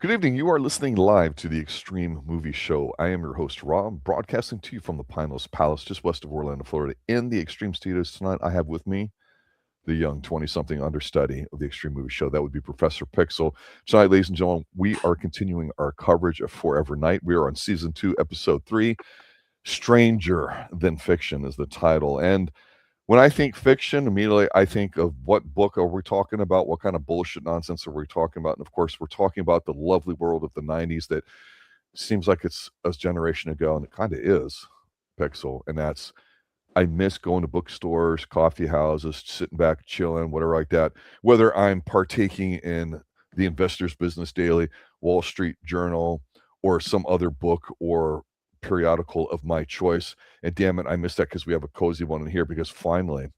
Good evening. You are listening live to the Extreme Movie Show. I am your host, Rob, broadcasting to you from the Pineless Palace, just west of Orlando, Florida. In the Extreme Studios tonight, I have with me the young 20-something understudy of the Extreme Movie Show. That would be Professor Pixel. Tonight, ladies and gentlemen, we are continuing our coverage of Forever Night. We are on Season 2, Episode 3. Stranger Than Fiction is the title. And when I think fiction, immediately I think of what book are we talking about? What kind of bullshit nonsense are we talking about? And of course, we're talking about the lovely world of the 90s that seems like it's a generation ago, and it kind of is, Pixel. And that's, I miss going to bookstores, coffee houses, sitting back, chilling, whatever like that. Whether I'm partaking in the Investor's Business Daily, Wall Street Journal, or some other book or periodical of my choice. And damn it, I missed that because we have a cozy one in here because finally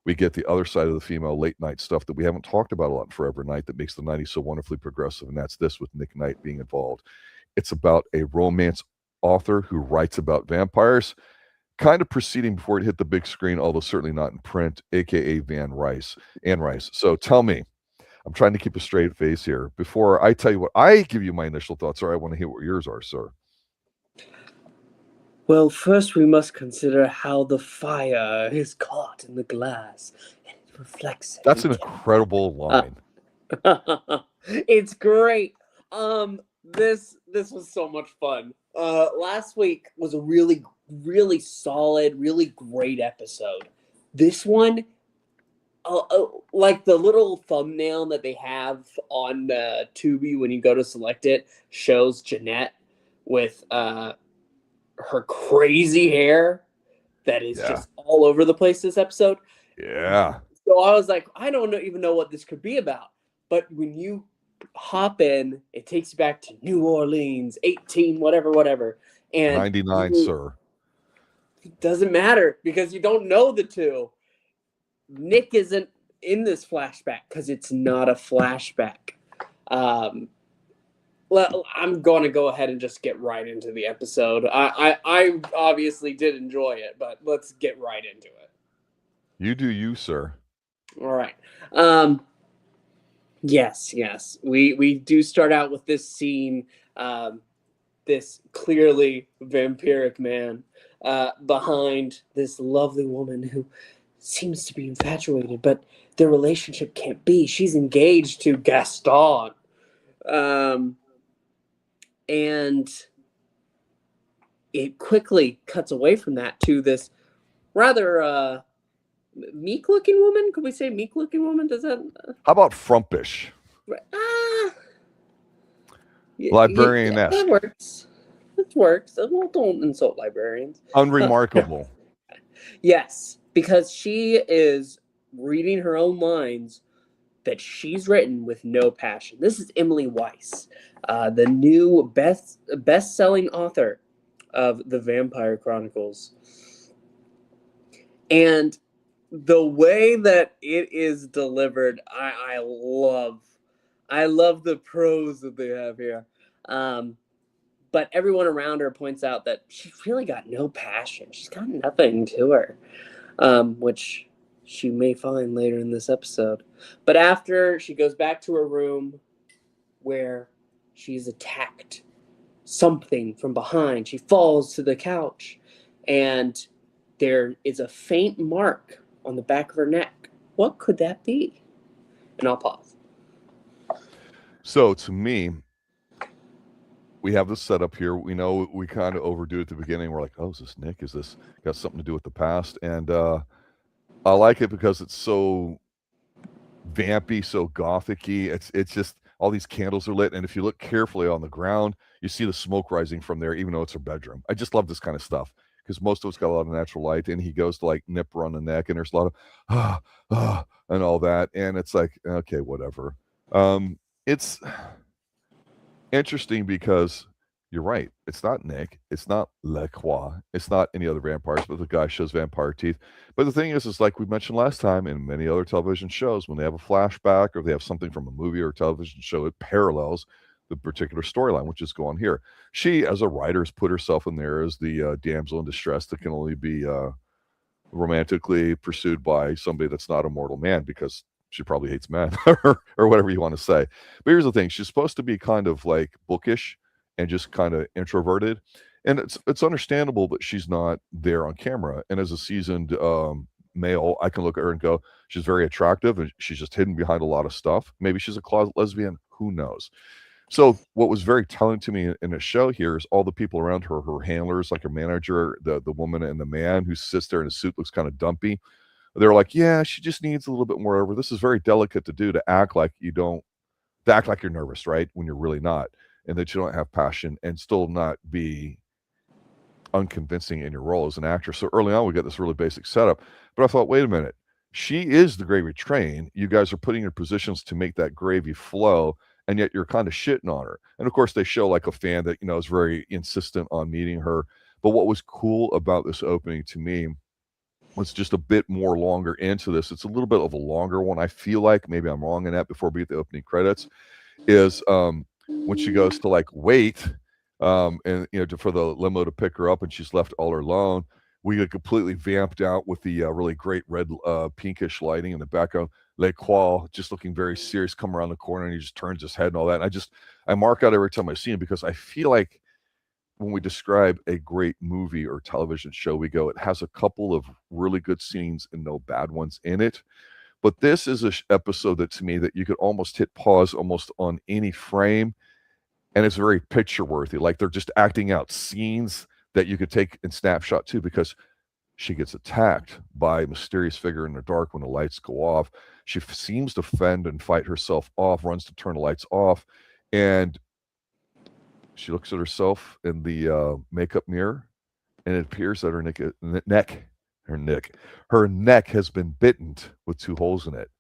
we get the other side of the female late night stuff that we haven't talked about a lot in Forever Night that makes the 90s so wonderfully progressive. And that's this with Nick Knight being involved. It's about a romance author who writes about vampires, kind of proceeding before it hit the big screen, although certainly not in print, aka Anne Rice. So tell me, I'm trying to keep a straight face here. Before I tell you what I give you my initial thoughts, or I want to hear what yours are, sir. Well, first we must consider how the fire is caught in the glass and it reflects it. That's an incredible line. It's great. This was so much fun. Last week was a really solid, really great episode. This one, like the little thumbnail that they have on Tubi when you go to select it, shows Jeanette with her crazy hair that is just all over the place this episode. Yeah. So I was like, I don't even know what this could be about. But when you hop in, it takes you back to New Orleans, 18, whatever. And 99, sir. It doesn't matter because you don't know the two. Nick isn't in this flashback because it's not a flashback. Well, I'm going to go ahead and just get right into the episode. I obviously did enjoy it, but let's get right into it. You do you, sir. All right. Yes. We do start out with this scene, this clearly vampiric man behind this lovely woman who seems to be infatuated, but their relationship can't be. She's engaged to Gaston. And it quickly cuts away from that to this rather meek-looking woman. Could we say meek-looking woman? Does that? How about frumpish? Librarian-esque. That works. It works. Well, don't insult librarians. Unremarkable. Yes, because she is reading her own lines that she's written with no passion. This is Emily Weiss, the new best-selling author of the Vampire Chronicles. And the way that it is delivered, I love. I love the prose that they have here. But everyone around her points out that she's really got no passion. She's got nothing to her, which she may find later in this episode. But after she goes back to her room where she's attacked something from behind, she falls to the couch and there is a faint mark on the back of her neck. What could that be? And I'll pause. So to me, we have this setup here. We know we kind of overdo it at the beginning. We're like, oh, is this Nick? Is this got something to do with the past? And I like it because it's so vampy, so gothic-y. It's just all these candles are lit, and if you look carefully on the ground, you see the smoke rising from there, even though it's her bedroom. I just love this kind of stuff because most of it's got a lot of natural light, and he goes to like nip her on the neck, and there's a lot of and all that, and it's like, okay, whatever. It's interesting because you're right. It's not Nick. It's not LaCroix. It's not any other vampires, but the guy shows vampire teeth. But the thing is like we mentioned last time in many other television shows, when they have a flashback or they have something from a movie or a television show, it parallels the particular storyline, which is going here. She, as a writer, has put herself in there as the damsel in distress that can only be romantically pursued by somebody that's not a mortal man because she probably hates men or whatever you want to say. But here's the thing: she's supposed to be kind of like bookish and just kind of introverted, and it's understandable that she's not there on camera. And as a seasoned male, I can look at her and go, she's very attractive, and she's just hidden behind a lot of stuff. Maybe she's a closet lesbian. Who knows? So what was very telling to me in the show here is all the people around her, her handlers, like her manager, the woman and the man who sits there in a suit, looks kind of dumpy. They're like, yeah, she just needs a little bit more over. This is very delicate to do, to act like you don't, to act like you're nervous, right? When you're really not, and that you don't have passion and still not be unconvincing in your role as an actress. So early on, we got this really basic setup. But I thought, wait a minute, she is the gravy train. You guys are putting her in positions to make that gravy flow, and yet you're kind of shitting on her. And of course, they show like a fan that, is very insistent on meeting her. But what was cool about this opening to me was just a bit more longer into this. It's a little bit of a longer one. I feel like maybe I'm wrong in that before we get the opening credits is when she goes to like wait and for the limo to pick her up and she's left all alone. We get completely vamped out with the really great red pinkish lighting in the background. LaCroix just looking very serious, come around the corner and he just turns his head and all that. And I mark out every time I see him because I feel like when we describe a great movie or television show, we go, it has a couple of really good scenes and no bad ones in it. But this is an episode that to me that you could almost hit pause almost on any frame. And it's very picture worthy. Like they're just acting out scenes that you could take in snapshot too, because she gets attacked by a mysterious figure in the dark when the lights go off. She seems to fend and fight herself off, runs to turn the lights off. And she looks at herself in the makeup mirror, and it appears that her neck has been bitten with 2 holes in it.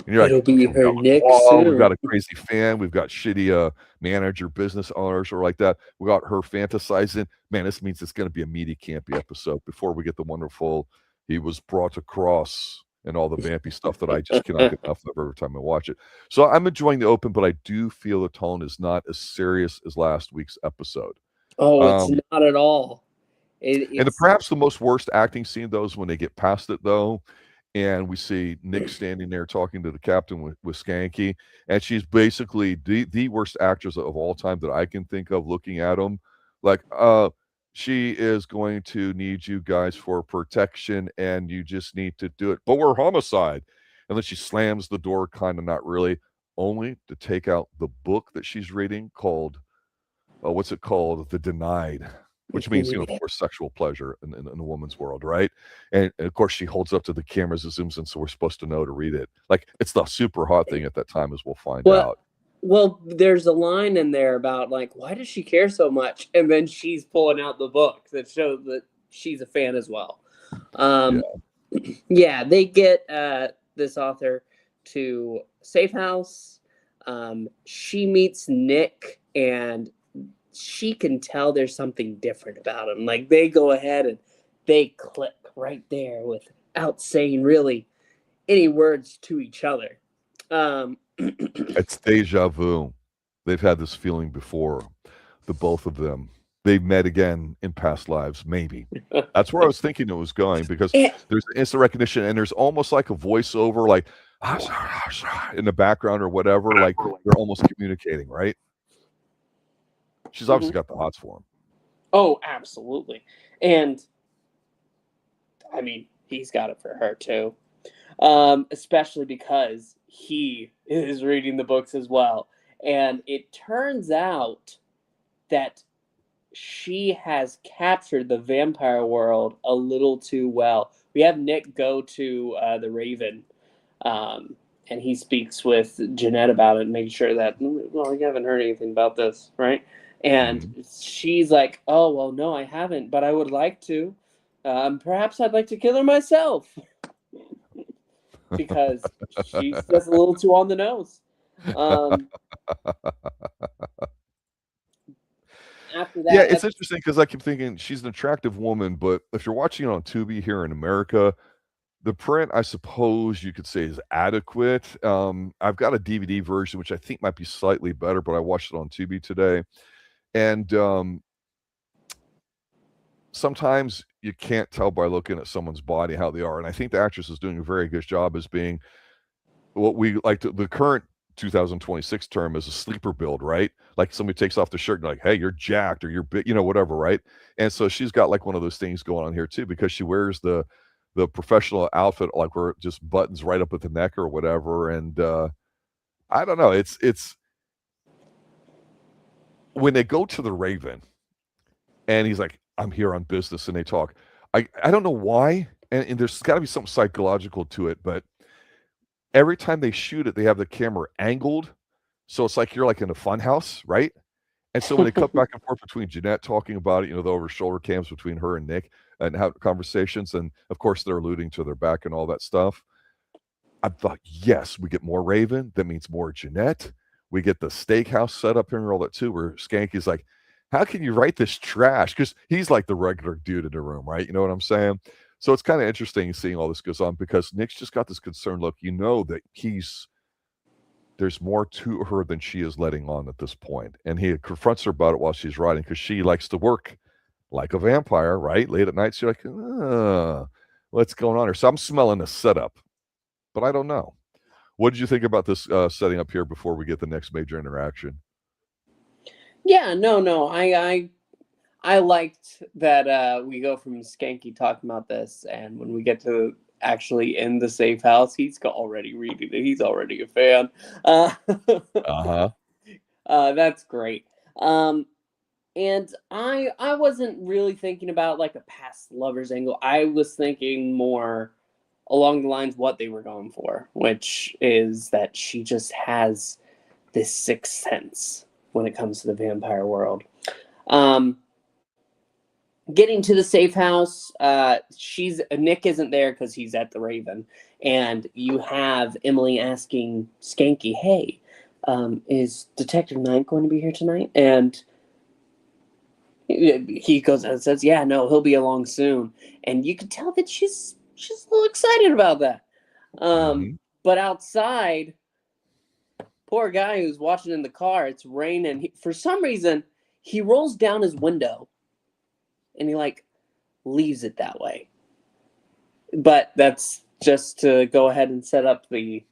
And you're It'll be her neck oh, soon. we've got a crazy fan. We've got shitty manager, business owners, or like that. We got her fantasizing. Man, this means it's going to be a meaty, campy episode before we get the wonderful he was brought across and all the vampy stuff that I just cannot get enough of every time I watch it. So I'm enjoying the open, but I do feel the tone is not as serious as last week's episode. Oh, it's not at all. And perhaps the most worst acting scene, though, is when they get past it, though, and we see Nick standing there talking to the captain with Skanky, and she's basically the worst actress of all time that I can think of looking at him. Like, she is going to need you guys for protection, and you just need to do it. But we're homicide. And then she slams the door, kind of not really, only to take out the book that she's reading called, what's it called? The Denied. Which means, of course, sexual pleasure in a woman's world, right? And of course, she holds up to the cameras, it zooms in, so we're supposed to know to read it. Like, it's the super hot thing at that time, as we'll find out. Well, there's a line in there about, like, why does she care so much? And then she's pulling out the book that shows that she's a fan as well. Yeah, they get this author to Safe House. She meets Nick, and she can tell there's something different about him. Like, they go ahead and they click right there without saying really any words to each other. It's deja vu. They've had this feeling before. The both of them. They've met again in past lives, maybe. That's where I was thinking it was going, because there's instant recognition, and there's almost like a voiceover, like in the background or whatever, like they're almost communicating, right? She's obviously got the hots for him. Oh, absolutely. And I mean, he's got it for her too. Especially because he is reading the books as well. And it turns out that she has captured the vampire world a little too well. We have Nick go to the Raven, and he speaks with Jeanette about it, making sure that, well, you haven't heard anything about this, right? And she's like, oh, well, no, I haven't, but I would like to. Perhaps I'd like to kill her myself. Because she's just a little too on the nose. After that, yeah, it's interesting because I keep thinking she's an attractive woman, but if you're watching it on Tubi here in America, the print, I suppose you could say, is adequate. I've got a DVD version, which I think might be slightly better, but I watched it on Tubi today. And sometimes you can't tell by looking at someone's body how they are. And I think the actress is doing a very good job as being what we like the current 2026 term is a sleeper build, right? Like somebody takes off the shirt and like, hey, you're jacked or you're big, whatever, right? And so she's got like one of those things going on here too, because she wears the professional outfit like where it just buttons right up at the neck or whatever. And I don't know. It's when they go to the Raven and he's like, I'm here on business, and they talk. I don't know why, and there's got to be something psychological to it, but every time they shoot it, they have the camera angled, so it's like you're like in a fun house, right? And so when they cut back and forth between Jeanette talking about it, the over shoulder cams between her and Nick and have conversations, and of course they're alluding to their back and all that stuff. I thought, yes, we get more Raven. That means more Jeanette. We get the steakhouse set up here and all that too, where Skanky's like, how can you write this trash? Because he's like the regular dude in the room, right? You know what I'm saying? So it's kind of interesting seeing all this goes on because Nick's just got this concerned look. You know that there's more to her than she is letting on at this point. And he confronts her about it while she's writing because she likes to work like a vampire, right? Late at night, she's like, what's going on here? So I'm smelling a setup, but I don't know. What did you think about this setting up here before we get the next major interaction? Yeah, no. I liked that we go from Skanky talking about this, and when we get to actually in the safe house, he's already reading it. He's already a fan. That's great. And I wasn't really thinking about like a past lovers angle. I was thinking more along the lines what they were going for, which is that she just has this sixth sense when it comes to the vampire world. Getting to the safe house, Nick isn't there because he's at the Raven, and you have Emily asking Skanky, "Hey, is Detective Knight going to be here tonight?" And he goes and says, "Yeah, no, he'll be along soon." And you can tell that she's a little excited about that. But outside, poor guy who's watching in the car, it's raining. For some reason, he rolls down his window and he like leaves it that way. But that's just to go ahead and set up the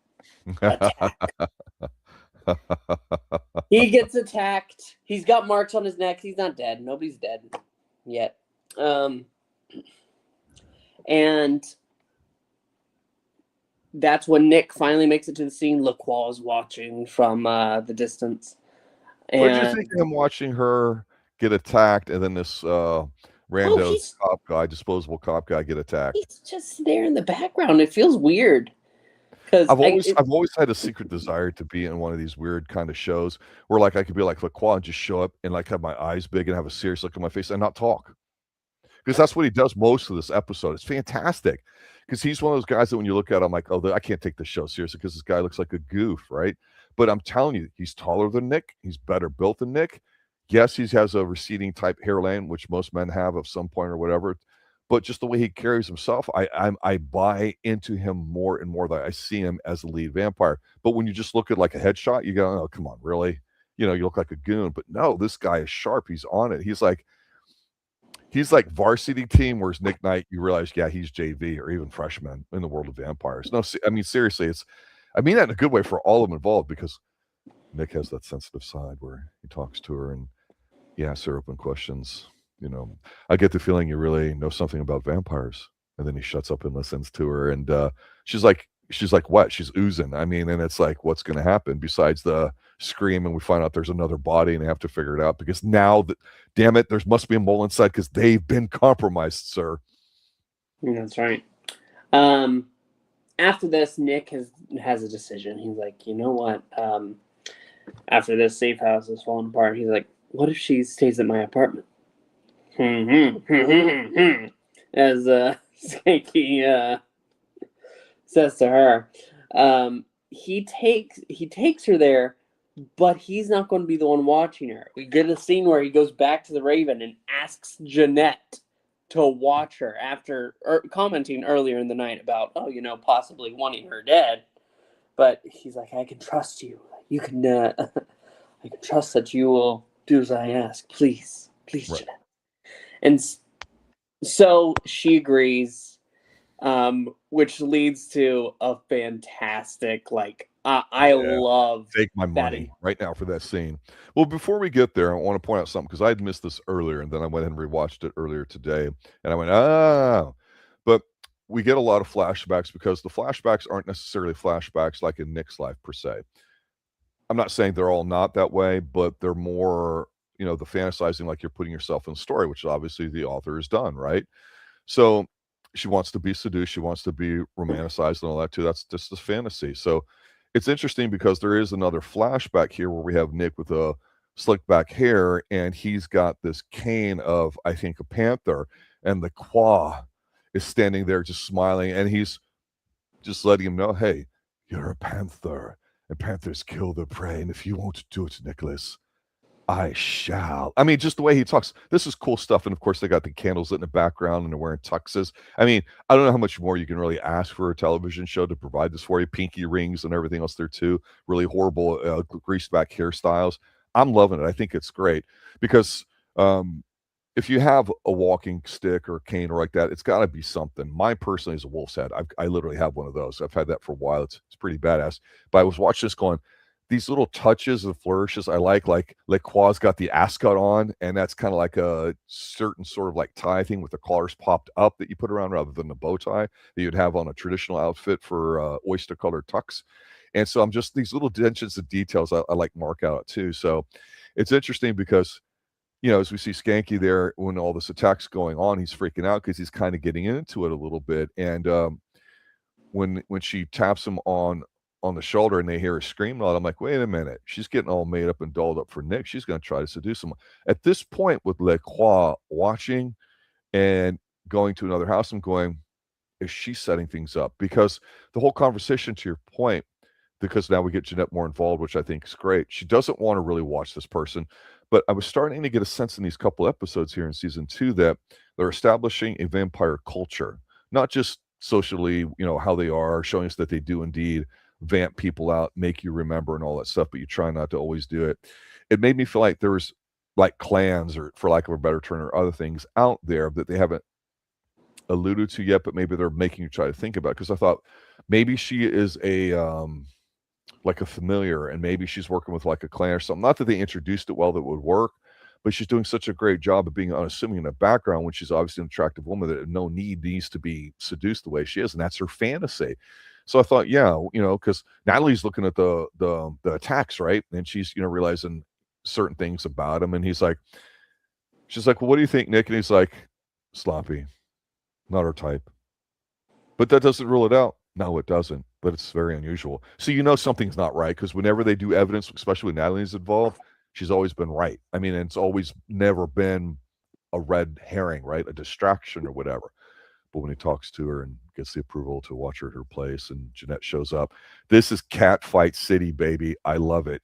attack. He gets attacked. He's got marks on his neck. He's not dead. Nobody's dead yet. And that's when Nick finally makes it to the scene. LaCroix is watching from the distance. What did you think of him watching her get attacked and then this rando disposable cop guy get attacked? He's just there in the background. It feels weird. I've always had a secret desire to be in one of these weird kind of shows where like I could be like LaCroix and just show up and like have my eyes big and have a serious look in my face and not talk. Because that's what he does most of this episode. It's fantastic. Because he's one of those guys that when you look at him, like, oh, I can't take this show seriously because this guy looks like a goof, right? But I'm telling you, he's taller than Nick. He's better built than Nick. Yes, he has a receding type hairline, which most men have at some point or whatever. But just the way he carries himself, I buy into him more and more. That I see him as the lead vampire. But when you just look at like a headshot, you go, oh, come on, really? You look like a goon. But no, this guy is sharp. He's on it. He's like varsity team, whereas Nick Knight, you realize, yeah, he's JV or even freshman in the world of vampires. No, I mean, seriously, I mean that in a good way for all of them involved because Nick has that sensitive side where he talks to her and he asks her open questions. I get the feeling you really know something about vampires. And then he shuts up and listens to her. And she's like, what? She's oozing. I mean, and it's like, what's going to happen besides the scream? And we find out there's another body and they have to figure it out because now, damn it, there must be a mole inside because they've been compromised, sir. That's right. After this, Nick has a decision. He's like, you know what? After this safe house is falling apart, he's like, what if she stays at my apartment? As Skanky says to her. He takes her there, but he's not going to be the one watching her. We get a scene where he goes back to the Raven and asks Jeanette to watch her after commenting earlier in the night about, possibly wanting her dead. But he's like, I can trust you. You can, I can trust that you will do as I ask. Please, right. Jeanette. And so she agrees. which leads to a fantastic, like, I Yeah. love Take my that. money right now for that scene. Well, before we get there, I want to point out something because I had missed this earlier, and then I went ahead and rewatched it earlier today, and I went, "Oh." But we get a lot of flashbacks because the flashbacks aren't necessarily flashbacks like in Nick's life per se. I'm not saying they're all not that way, but they're more, the fantasizing like you're putting yourself in the story, which obviously the author has done, right? So she wants to be seduced, she wants to be romanticized and all that too. That's just a fantasy. So it's interesting because there is another flashback here where we have Nick with a slick back hair and he's got this cane of, I think, a panther, and LaCroix is standing there just smiling and he's just letting him know, hey, you're a panther and panthers kill their prey. And if you won't do it, Nicholas, I shall. I mean, just the way he talks. This is cool stuff. And of course, they got the candles lit in the background and they're wearing tuxes. I mean, I don't know how much more you can really ask for a television show to provide this for you. Pinky rings and everything else there too. Really horrible greased back hairstyles. I'm loving it. I think it's great because if you have a walking stick or a cane or like that, it's got to be something. Mine personally is a wolf's head. I literally have one of those. I've had that for a while. It's pretty badass. But I was watching this going, these little touches and flourishes I like LaCroix's got the ascot on, and that's kind of like a certain sort of like tie thing with the collars popped up that you put around rather than the bow tie that you'd have on a traditional outfit for oyster colored tux. And so I'm just these little dimensions and details I like mark out too. So it's interesting because as we see Skanky there when all this attack's going on, he's freaking out because he's kind of getting into it a little bit. And when she taps him on the shoulder and they hear her scream out, I'm like, wait a minute, she's getting all made up and dolled up for Nick. She's going to try to seduce him. At this point, with LaCroix watching and going to another house, I'm going, is she setting things up? Because the whole conversation, to your point, because now we get Jeanette more involved, which I think is great. She doesn't want to really watch this person, but I was starting to get a sense in these couple episodes here in season 2 that they're establishing a vampire culture, not just socially, how they are, showing us that they do indeed vamp people out, make you remember and all that stuff, but you try not to always do it. It made me feel like there was like clans, or for lack of a better term, or other things out there that they haven't alluded to yet, but maybe they're making you try to think about. Because I thought maybe she is a like a familiar, and maybe she's working with like a clan or something. Not that they introduced it well that would work, but she's doing such a great job of being unassuming in the background when she's obviously an attractive woman that no need needs to be seduced the way she is, and that's her fantasy. So I thought, yeah, because Natalie's looking at the attacks, right, and she's realizing certain things about him, and she's like, well, what do you think, Nick? And he's like, sloppy, not her type, but that doesn't rule it out. No, it doesn't, but it's very unusual. So something's not right because whenever they do evidence, especially when Natalie's involved, she's always been right. I mean, it's always never been a red herring, right? A distraction or whatever. But when he talks to her and gets the approval to watch her at her place and Jeanette shows up, this is cat fight city, baby. I love it.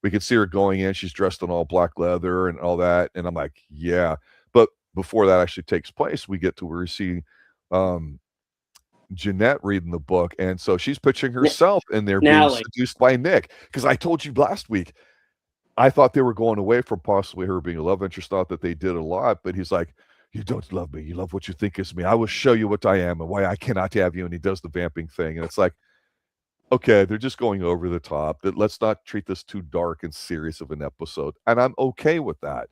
We can see her going in. She's dressed in all black leather and all that. And I'm like, yeah. But before that actually takes place, we get to where we see Jeanette reading the book, and so she's picturing herself in there being seduced by Nick. Because I told you last week, I thought they were going away from possibly her being a love interest. Thought that they did a lot, but he's like, "You don't love me. You love what you think is me. I will show you what I am and why I cannot have you." And he does the vamping thing, and it's like, okay, they're just going over the top. That let's not treat this too dark and serious of an episode, and I'm okay with that.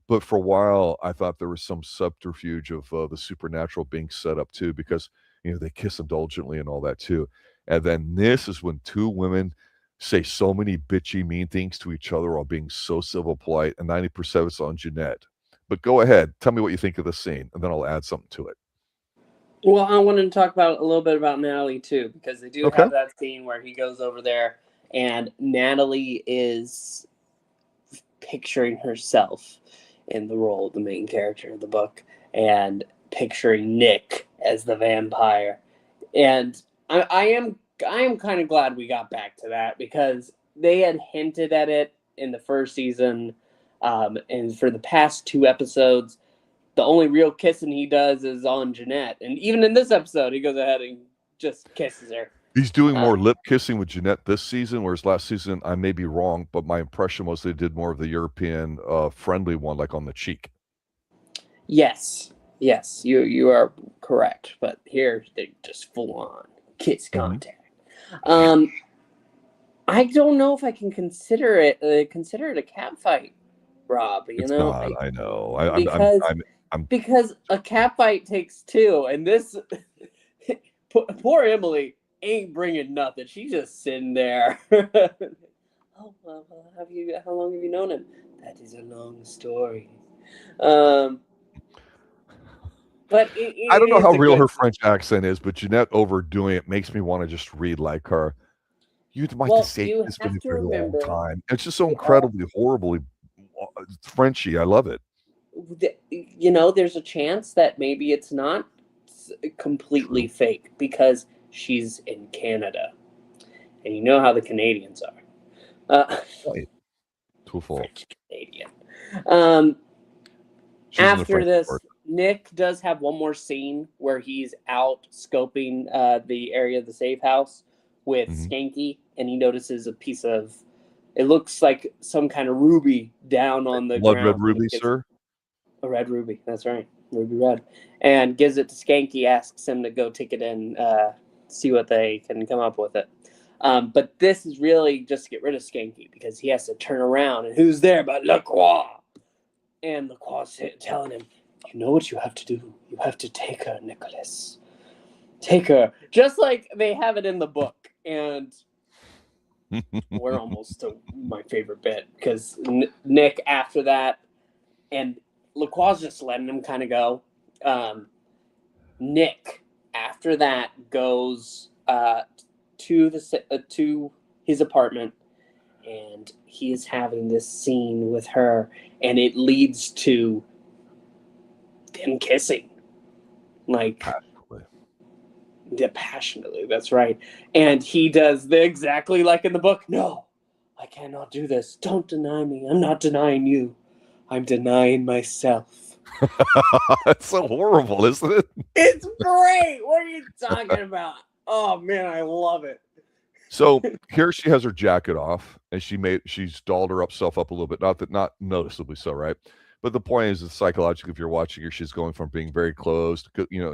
But for a while, I thought there was some subterfuge of the supernatural being set up too, because they kiss indulgently and all that too. And then this is when two women say so many bitchy, mean things to each other while being so civil, polite, and 90% of it's on Jeanette. But go ahead, tell me what you think of the scene, and then I'll add something to it. Well, I wanted to talk about a little bit about Natalie too, because they do have that scene where he goes over there, and Natalie is picturing herself in the role of the main character of the book, and picturing Nick as the vampire. And I am kind of glad we got back to that, because they had hinted at it in the first season, and for the past 2 episodes, the only real kissing he does is on Jeanette. And even in this episode, he goes ahead and just kisses her. He's doing more lip kissing with Jeanette this season, whereas last season, I may be wrong, but my impression was they did more of the European friendly one, like on the cheek. Yes. Yes, you are correct. But here they just full on kiss Mm-hmm. contact. I don't know if I can consider it a cat fight, Rob. It's not. I know. Because I'm. because a cat fight takes two, and this poor Emily ain't bringing nothing. She's just sitting there. Oh, well, how long have you known him? That is a long story. Um, but I don't know it's how a real her good. French accent is, but Jeanette overdoing it makes me want to just read like her. You might Well, say you this with have me to for a long remember, time. It's just so they all incredibly, horribly Frenchy. I love it. there's a chance that maybe it's not completely True. fake because she's in Canada, and you know how the Canadians are. Right. Too full. French Canadian. Um, She's in the After French this, part. Nick does have one more scene where he's out scoping the area of the safe house with Mm-hmm. Skanky, and he notices a piece of. It looks like some kind of ruby down on the Blood red ground. And ruby, he gets sir. a red ruby. That's right, ruby red, and gives it to Skanky. Asks him to go take it in, see what they can come up with it. But this is really just to get rid of Skanky because he has to turn around, and who's there but LaCroix? And LaCroix telling him, "You know what you have to do? You have to take her, Nicholas. Take her." Just like they have it in the book. And we're almost to my favorite bit because Nick, after that, and LaCroix just letting him kind of go. Nick, after that, goes to his apartment, and he is having this scene with her, and it leads to them kissing, like Passionately. yeah, passionately. That's right. And he does exactly like in the book. No, I cannot do this. Don't deny me. I'm not denying you. I'm denying myself. That's so horrible, isn't it? It's great. What are you talking about? Oh man, I love it. So here she has her jacket off, and she's dolled herself up a little bit, not noticeably so, right? But the point is that psychologically, if you're watching her, she's going from being very closed,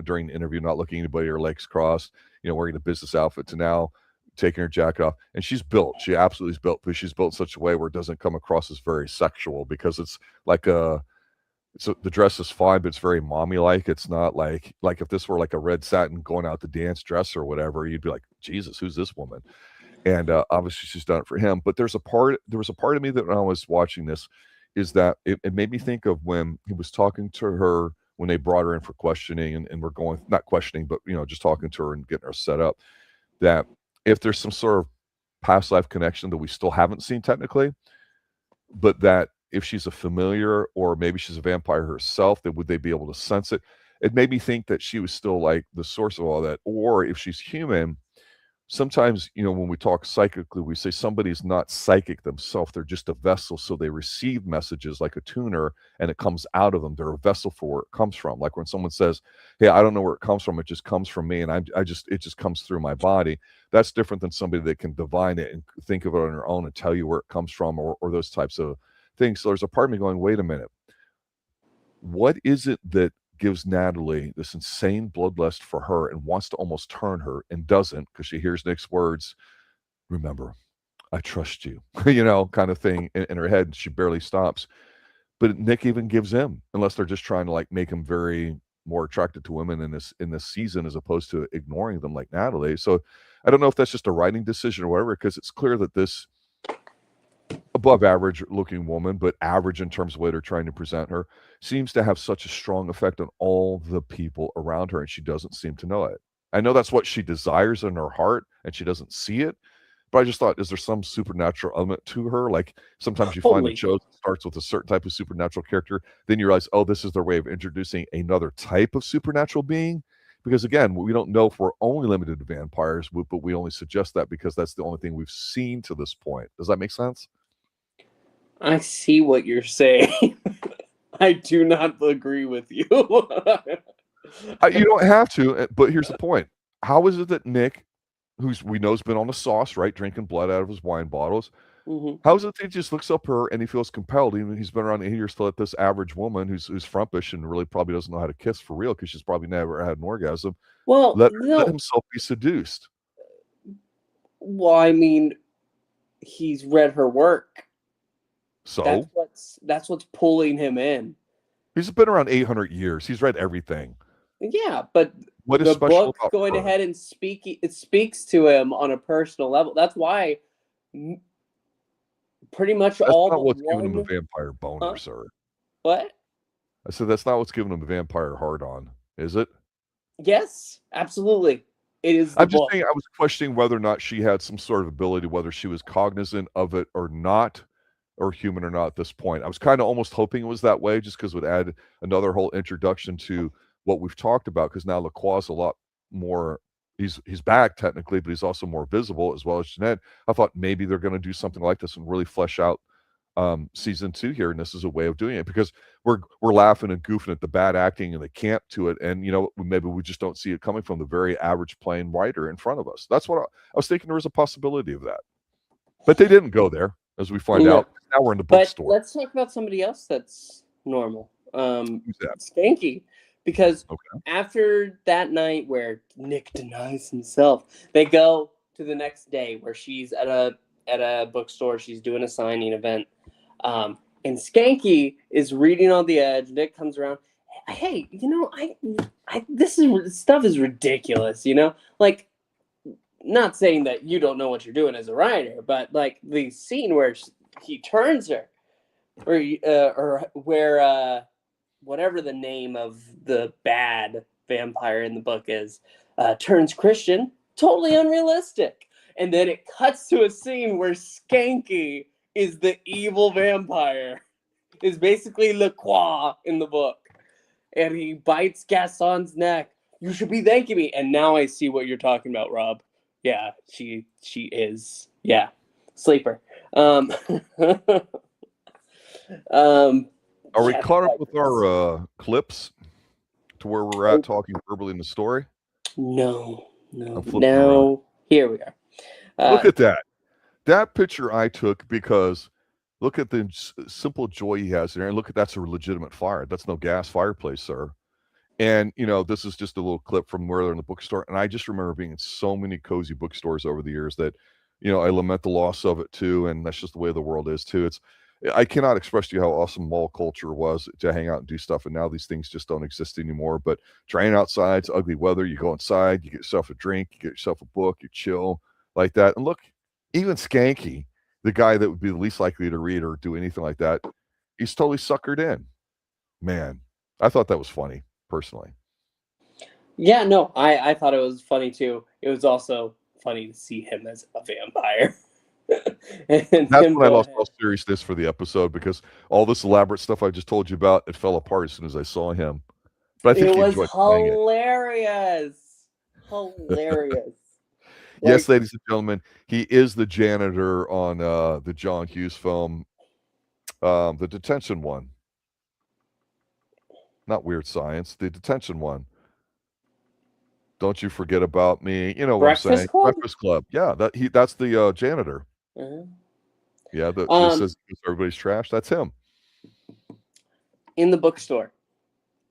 during the interview, not looking at anybody, her legs crossed, wearing a business outfit, to now taking her jacket off. And she's built. She absolutely is built, but she's built in such a way where it doesn't come across as very sexual because it's like the dress is fine, but it's very mommy like. It's not like if this were like a red satin going out to dance dress or whatever, you'd be like, Jesus, who's this woman? And obviously she's done it for him. But there was a part of me that when I was watching this is that it made me think of when he was talking to her when they brought her in for questioning, and we're going, not questioning, but just talking to her and getting her set up, that if there's some sort of past life connection that we still haven't seen technically, but that if she's a familiar or maybe she's a vampire herself, then would they be able to sense it? It made me think that she was still like the source of all that. Or if she's human, sometimes, when we talk psychically, we say somebody's not psychic themselves. They're just a vessel. So they receive messages like a tuner and it comes out of them. They're a vessel for where it comes from. Like when someone says, hey, I don't know where it comes from. It just comes from me. And it just comes through my body. That's different than somebody that can divine it and think of it on their own and tell you where it comes from, or those types of things. So there's a part of me going, wait a minute. What is it that gives Natalie this insane bloodlust for her and wants to almost turn her and doesn't, because she hears Nick's words, remember, I trust you, kind of thing in her head, and she barely stops. But Nick even gives in, unless they're just trying to like make him very more attracted to women in this season as opposed to ignoring them like Natalie. So I don't know if that's just a writing decision or whatever, because it's clear that this above average looking woman, but average in terms of the way they're trying to present her, seems to have such a strong effect on all the people around her, and she doesn't seem to know it. I know that's what she desires in her heart, and she doesn't see it. But I just thought, is there some supernatural element to her? Like sometimes you find the show starts with a certain type of supernatural character, then you realize, oh, this is their way of introducing another type of supernatural being. Because again, we don't know if we're only limited to vampires, but we only suggest that because that's the only thing we've seen to this point. Does that make sense? I see what you're saying. I do not agree with you. You don't have to, but here's the point. How is it that Nick, who's we know has been on the sauce, right, drinking blood out of his wine bottles, How is it that he just looks up her and he feels compelled? Even he's been around 8 years to let this average woman who's frumpish and really probably doesn't know how to kiss for real because she's probably never had an orgasm. Well, Let no. himself be seduced. Well, I mean, he's read her work. So that's what's pulling him in. He's been around 800 years. He's read everything. Yeah, but what is the special book about going her? ahead and it speaks to him on a personal level. That's why pretty much That's all not but what's giving him a one. vampire boner, Huh? sir. What? I said that's not what's giving him a vampire hard on, is it? Yes, absolutely. It is the I'm just book. saying I was questioning whether or not she had some sort of ability, whether she was cognizant of it or not, or human or not at this point. I was kind of almost hoping it was that way just because it would add another whole introduction to what we've talked about, because now LaCroix is a lot more, he's back technically, but he's also more visible as well as Jeanette. I thought maybe they're going to do something like this and really flesh out season 2 here, and this is a way of doing it because we're laughing and goofing at the bad acting and the camp to it, and maybe we just don't see it coming from the very average plain writer in front of us. That's what I was thinking. There was a possibility of that, but they didn't go there, as we find out. Now we're in the bookstore. But let's talk about somebody else that's normal. Who's that? Skanky, because after that night where Nick denies himself, they go to the next day where she's at a bookstore. She's doing a signing event. And Skanky is reading on the edge. Nick comes around. Hey, this stuff is ridiculous. Like, not saying that you don't know what you're doing as a writer, but like the scene where he turns her, or where whatever the name of the bad vampire in the book is, turns Christian, totally unrealistic. And then it cuts to a scene where Skanky is the evil vampire, is basically LaCroix in the book. And he bites Gaston's neck. You should be thanking me. And now I see what you're talking about, Rob. Yeah, she is. Yeah, sleeper. Are we caught up with our clips to where we're at talking verbally in the story? No. Now, here we are. Look at that. That picture I took because look at the simple joy he has there. And look, that's a legitimate fire. That's no gas fireplace, sir. And, this is just a little clip from where they're in the bookstore. And I just remember being in so many cozy bookstores over the years that, I lament the loss of it too. And that's just the way the world is too. I cannot express to you how awesome mall culture was to hang out and do stuff. And now these things just don't exist anymore. But trying outside, it's ugly weather. You go inside, you get yourself a drink, you get yourself a book, you chill like that. And look, even Skanky, the guy that would be the least likely to read or do anything like that, he's totally suckered in. Man, I thought that was funny, personally. Yeah, no, I thought it was funny too. It was also funny to see him as a vampire. That's when I lost all seriousness for the episode, because all this elaborate stuff I just told you about, it fell apart as soon as I saw him. But I think it was hilarious. Hilarious. Yes, ladies and gentlemen, he is the janitor on the John Hughes film, the detention one. Not Weird Science, the detention one. Don't You Forget About Me. You know what I'm saying? Breakfast Club. Yeah, that's the janitor. Yeah, that says everybody's trash. That's him. In the bookstore,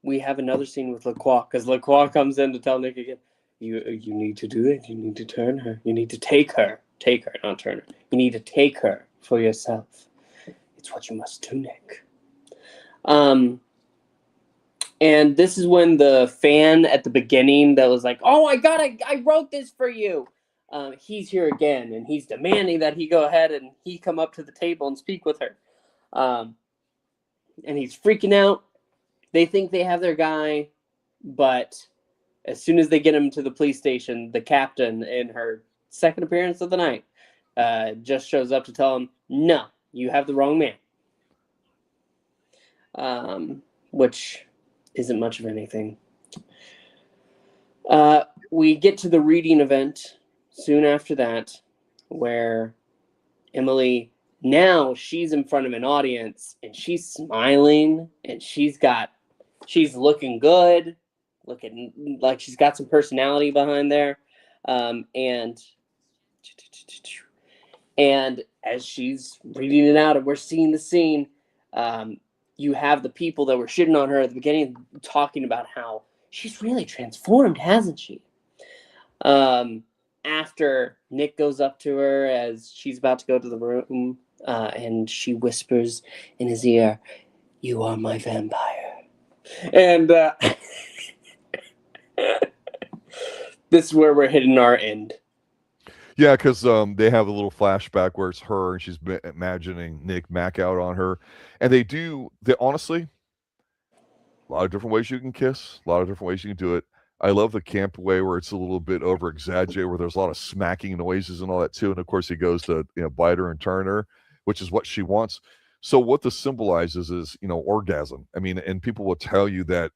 we have another scene with LaCroix, because LaCroix comes in to tell Nick again, you need to do it. You need to turn her. You need to take her. Take her, not turn her. You need to take her for yourself. It's what you must do, Nick. And this is when the fan at the beginning that was like, oh my God, I wrote this for you. He's here again, and he's demanding that he go ahead and he come up to the table and speak with her. And he's freaking out. They think they have their guy, but as soon as they get him to the police station, the captain, in her second appearance of the night, just shows up to tell him, no, you have the wrong man. Which isn't much of anything. We get to the reading event soon after that, where Emily, now she's in front of an audience and she's smiling and she's looking good, looking like she's got some personality behind there. And And as she's reading it out and we're seeing the scene, you have the people that were shitting on her at the beginning talking about how she's really transformed, hasn't she? After Nick goes up to her as she's about to go to the room, and she whispers in his ear, "You are my vampire." And this is where we're hitting our end. Yeah, because they have a little flashback where it's her and she's imagining Nick Mac out on her, and they honestly, a lot of different ways you can kiss, a lot of different ways you can do it. I love the camp way where it's a little bit over exaggerated, where there's a lot of smacking noises and all that too. And of course, he goes to bite her and turn her, which is what she wants. So what this symbolizes is orgasm. I mean, and people will tell you that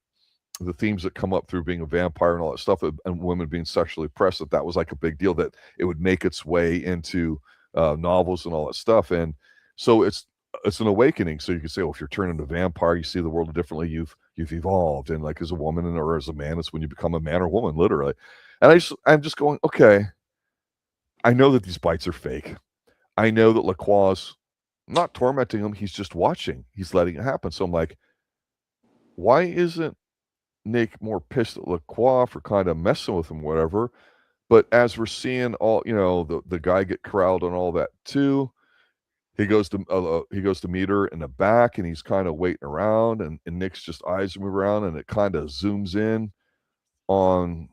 the themes that come up through being a vampire and all that stuff, and women being sexually oppressed, that was like a big deal, that it would make its way into novels and all that stuff. And so it's an awakening. So you can say, well, if you're turning into a vampire, you see the world differently. You've evolved, and like as a woman or as a man, it's when you become a man or woman, literally. And I'm just going, okay, I know that these bites are fake. I know that LaCroix's not tormenting him. He's just watching. He's letting it happen. So I'm like, why isn't Nick more pissed at LaCroix for kind of messing with him, whatever? But as we're seeing all, the guy get corralled and all that too, he goes to meet her in the back, and he's kind of waiting around, and Nick's just eyes move around, and it kind of zooms in on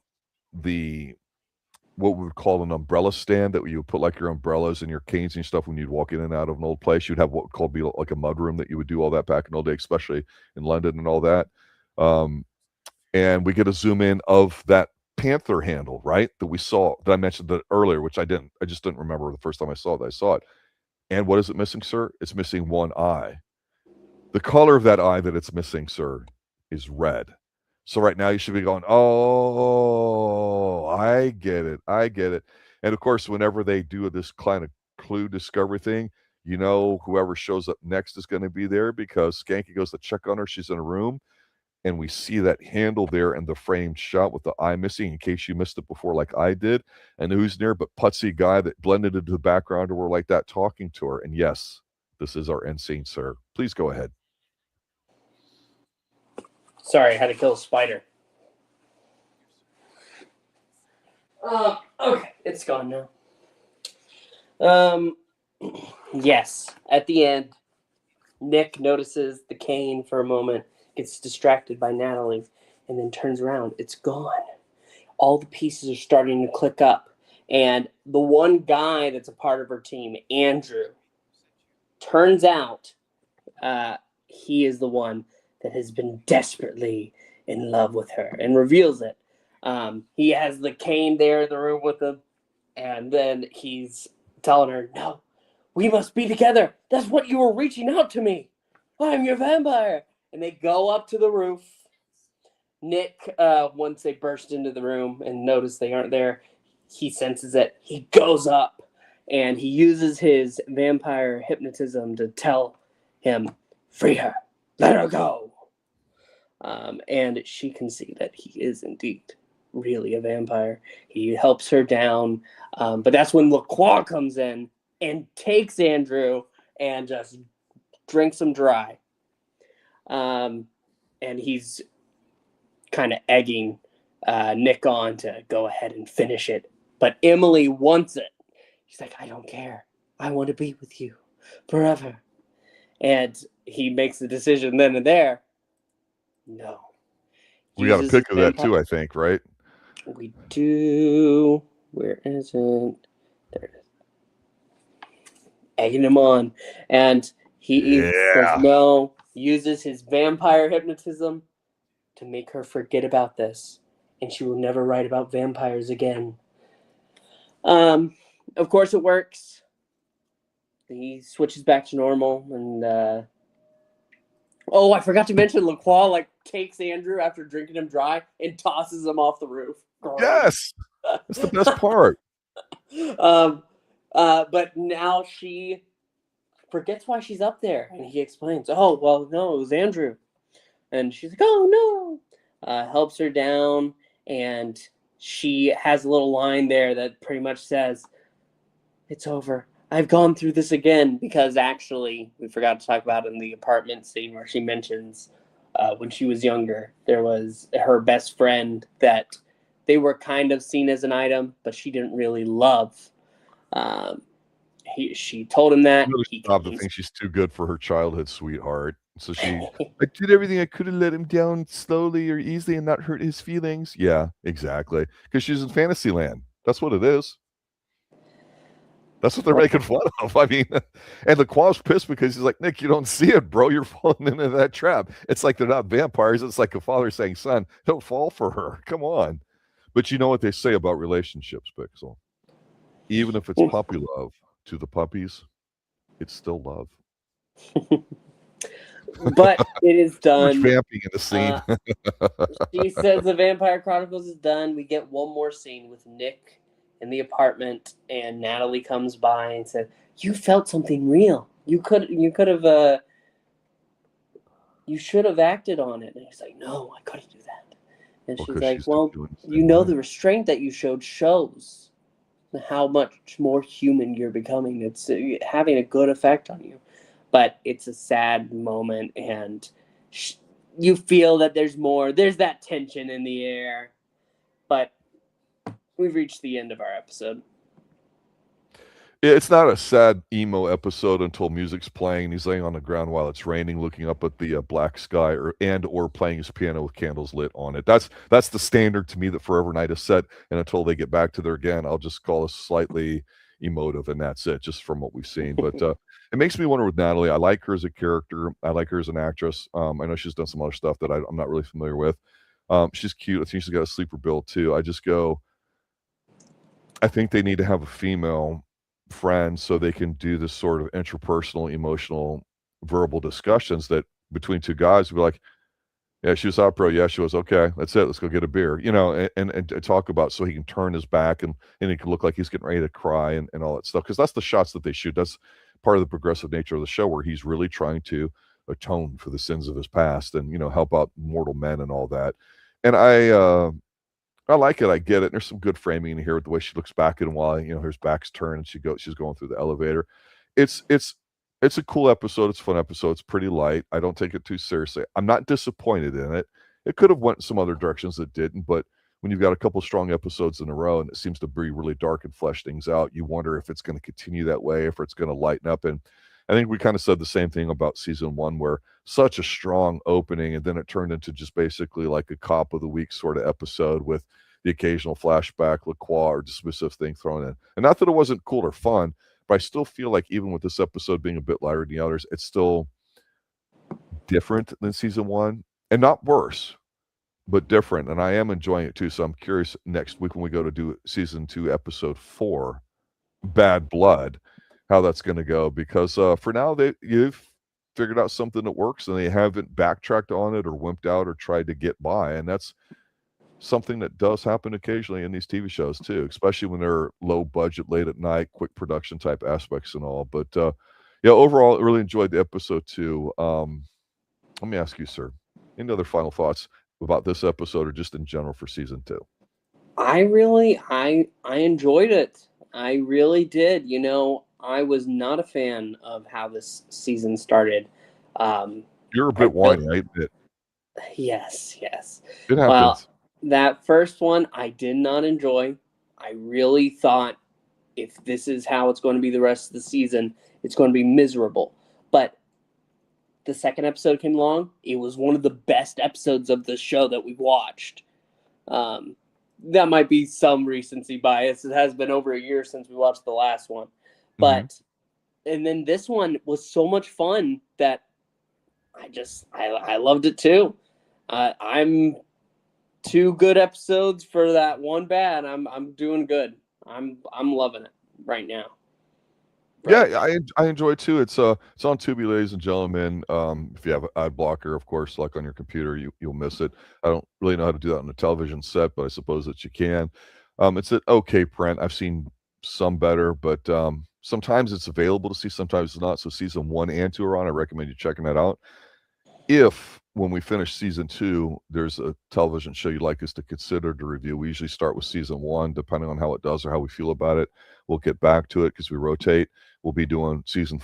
what we would call an umbrella stand, that you would put like your umbrellas and your canes and stuff when you'd walk in and out of an old place. You'd have what would called be like a mudroom, that you would do all that back in the old day, especially in London and all that. And we get a zoom in of that panther handle, right? That we saw, that I mentioned that earlier, which I just didn't remember the first time I saw it. And what is it missing, sir? It's missing one eye. The color of that eye that it's missing, sir, is red. So right now you should be going, oh, I get it. And of course, whenever they do this kind of clue discovery thing, whoever shows up next is going to be there, because Skanky goes to check on her. She's in a room, and we see that handle there in the framed shot with the eye missing, in case you missed it before like I did. And who's near but Putsy guy that blended into the background, or like that, talking to her. And yes, this is our end scene, sir. Please go ahead. Sorry, I had to kill a spider. Okay, it's gone now. Yes, at the end, Nick notices the cane for a moment, gets distracted by Natalie, and then turns around. It's gone. All the pieces are starting to click up. And the one guy that's a part of her team, Andrew, turns out he is the one that has been desperately in love with her, and reveals it. He has the cane there in the room with him, and then he's telling her, "No, we must be together. That's what you were reaching out to me. I'm your vampire." And they go up to the roof. Nick, once they burst into the room and notice they aren't there, he senses it. He goes up, and he uses his vampire hypnotism to tell him, "Free her. Let her go." And she can see that he is indeed really a vampire. He helps her down. But that's when LaCroix comes in and takes Andrew and just drinks him dry. And he's kind of egging Nick on to go ahead and finish it. But Emily wants it. She's like, "I don't care. I want to be with you forever." And he makes the decision then and there. No. We got a pic of that too, I think, right? We do. Where is it? There it is. Egging him on. And he says no, uses his vampire hypnotism to make her forget about this. And she will never write about vampires again. Of course it works. He switches back to normal, and oh, I forgot to mention LaCroix takes Andrew after drinking him dry and tosses him off the roof. Great. Yes, that's the best part. But now she forgets why she's up there, and he explains, "Oh, well, no, it was Andrew." And she's like, "Oh, no." Helps her down, and she has a little line there that pretty much says, "It's over. I've gone through this again, because actually we forgot to talk about in the apartment scene where she mentions when she was younger, there was her best friend that they were kind of seen as an item, but she didn't really love. Um, she told him that Really he stop to comes. think she's too good for her childhood sweetheart. So I did everything I could to let him down slowly or easily and not hurt his feelings. Yeah, exactly. Because she's in Fantasyland. That's what it is. That's what they're making fun of. I mean, and LaCroix's pissed because he's like, Nick, you don't see it, bro. You're falling into that trap. It's like they're not vampires. It's like a father saying, son, don't fall for her. Come on. But you know what they say about relationships, Pixel. Even if it's puppy love to the puppies, it's still love. But it is Too much done. vamping in the scene. She says the Vampire Chronicles is done. We get one more scene with Nick in the apartment, and Natalie comes by and says, "You felt something real. You could have you should have acted on it." And he's like, "No, I couldn't do that." And Well, she's 'cause like, she's "Well, doing the you same know, way. the restraint that you showed shows how much more human you're becoming. It's having a good effect on you." But it's a sad moment, and you feel that there's more. There's that tension in the air. But we've reached the end of our episode. Yeah, it's not a sad emo episode until music's playing. He's laying on the ground while it's raining, looking up at the black sky, or playing his piano with candles lit on it. That's the standard to me that Forever Night is set. And until they get back to there again, I'll just call us slightly emotive, and that's it, just from what we've seen. But it makes me wonder with Natalie. I like her as a character. I like her as an actress. I know she's done some other stuff that I'm not really familiar with. She's cute. I think she's got a sleeper build too. I think they need to have a female friend so they can do this sort of interpersonal, emotional, verbal discussions that between two guys would be like, yeah, she was out, bro. Yeah, she was. Okay, that's it. Let's go get a beer. And talk about so he can turn his back and he can look like he's getting ready to cry and all that stuff. Because that's the shots that they shoot. That's part of the progressive nature of the show where he's really trying to atone for the sins of his past and help out mortal men and all that. And I like it. I get it. There's some good framing in here with the way she looks back at him while her back's turned and she's going through the elevator. It's it's it's a cool episode. It's a fun episode. It's pretty light. I don't take it too seriously. I'm not disappointed in it. It could have went some other directions that didn't, but when you've got a couple strong episodes in a row and it seems to be really dark and flesh things out, you wonder if it's going to continue that way, if it's going to lighten up. And I think we kind of said the same thing about season one, where such a strong opening, and then it turned into just basically like a cop of the week sort of episode with the occasional flashback, LaCroix, or dismissive thing thrown in. And not that it wasn't cool or fun, but I still feel like even with this episode being a bit lighter than the others, it's still different than season one, and not worse, but different. And I am enjoying it too. So I'm curious next week when we go to do season 2, episode 4, Bad Blood, how that's going to go. Because for now, you've figured out something that works, and they haven't backtracked on it or wimped out or tried to get by. And that's something that does happen occasionally in these TV shows too, especially when they're low budget, late at night, quick production type aspects and all. But yeah, overall, I really enjoyed the episode too. Let me ask you, sir, any other final thoughts about this episode or just in general for season 2? I enjoyed it. I really did. I was not a fan of how this season started. You're a I bit whiny, I admit. yes. It Well, happens. that first one I did not enjoy. I really thought if this is how it's going to be the rest of the season, it's going to be miserable. But the second episode came along. It was one of the best episodes of the show that we've watched. Um, that might be some recency bias. It has been over a year since we watched the last one. Mhm. But, and then this one was so much fun that I loved it too. I'm 2 good episodes for that one bad. I'm doing good. I'm loving it right now. Yeah, Right. I enjoy it too. It's on Tubi, ladies and gentlemen. If you have an ad blocker, of course, like on your computer, you'll miss it. I don't really know how to do that on a television set, but I suppose that you can. It's an okay print. I've seen some better, but sometimes it's available to see, sometimes it's not. So season 1 and 2 are on. I recommend you checking that out. If when we finish season 2, there's a television show you'd like us to consider to review. We usually start with season 1, depending on how it does or how we feel about it. We'll get back to it because we rotate. We'll be doing season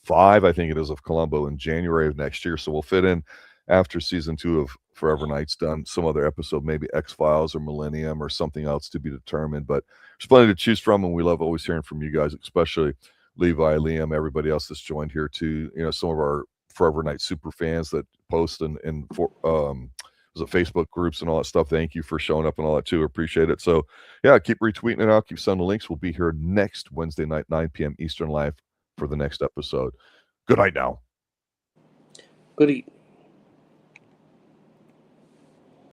5, I think it is, of Columbo in January of next year. So we'll fit in after season 2 of Forever Knight's done some other episode, maybe X-Files or Millennium or something else to be determined. But there's plenty to choose from, and we love always hearing from you guys, especially Levi, Liam, everybody else that's joined here too. Some of our Forever Knight super fans that post and for was it Facebook groups and all that stuff. Thank you for showing up and all that too. Appreciate it. So yeah, keep retweeting it out. Keep sending links. We'll be here next Wednesday night, 9 p.m. Eastern live for the next episode. Good night now. Good eat.